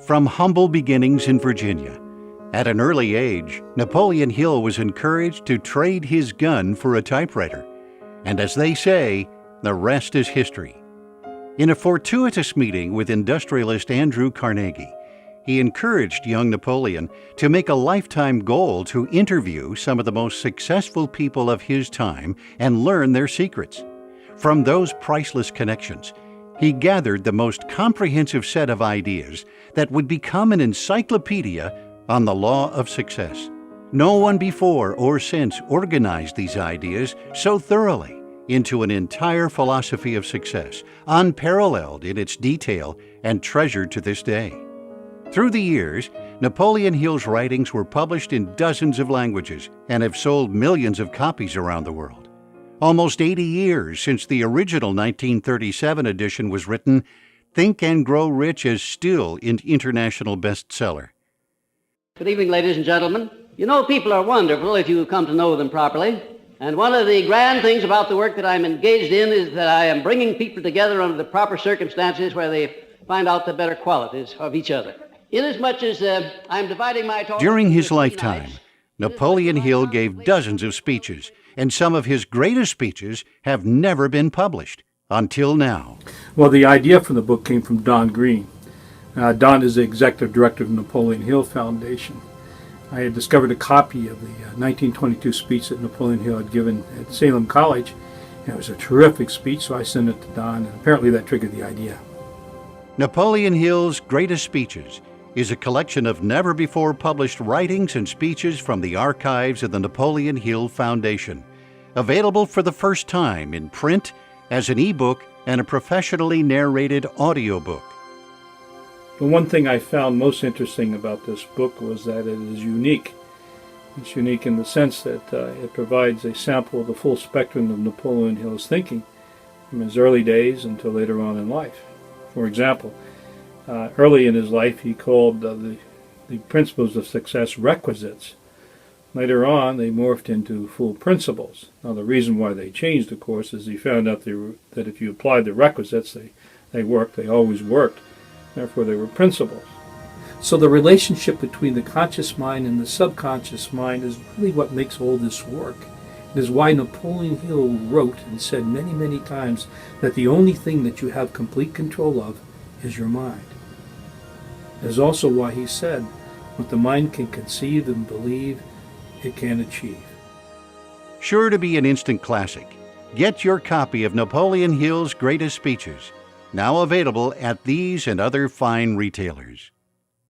From humble beginnings in Virginia, at an early age, Napoleon Hill was encouraged to trade his gun for a typewriter. And as they say, the rest is history. In a fortuitous meeting with industrialist Andrew Carnegie, he encouraged young Napoleon to make a lifetime goal to interview some of the most successful people of his time and learn their secrets. From those priceless connections, he gathered the most comprehensive set of ideas that would become an encyclopedia on the law of success. No one before or since organized these ideas so thoroughly into an entire philosophy of success, unparalleled in its detail and treasured to this day. Through the years, Napoleon Hill's writings were published in dozens of languages and have sold millions of copies around the world. Almost 80 years since the original 1937 edition was written, Think and Grow Rich is still an international bestseller. Good evening, ladies and gentlemen. You know, people are wonderful if you come to know them properly. And one of the grand things about the work that I'm engaged in is that I am bringing people together under the proper circumstances where they find out the better qualities of each other. Inasmuch as I'm dividing my talk... During his lifetime, Napoleon Hill gave dozens of speeches, and some of his greatest speeches have never been published until now. Well, the idea for the book came from Don Green. Don is the executive director of the Napoleon Hill Foundation. I had discovered a copy of the 1922 speech that Napoleon Hill had given at Salem College, and it was a terrific speech, so I sent it to Don, and apparently that triggered the idea. Napoleon Hill's Greatest Speeches is a collection of never-before-published writings and speeches from the archives of the Napoleon Hill Foundation, available for the first time in print, as an e-book, and a professionally narrated audiobook. The one thing I found most interesting about this book was that it is unique. It's unique in the sense that it provides a sample of the full spectrum of Napoleon Hill's thinking, from his early days until later on in life. For example, early in his life he called the principles of success requisites. Later on they morphed into full principles. Now the reason why they changed, of course, is he found out that if you applied the requisites, they worked, they always worked. Therefore they were principles. So the relationship between the conscious mind and the subconscious mind is really what makes all this work. It is why Napoleon Hill wrote and said many, many times that the only thing that you have complete control of is your mind. It is also why he said, what the mind can conceive and believe, it can achieve. Sure to be an instant classic, get your copy of Napoleon Hill's Greatest Speeches, now available at these and other fine retailers.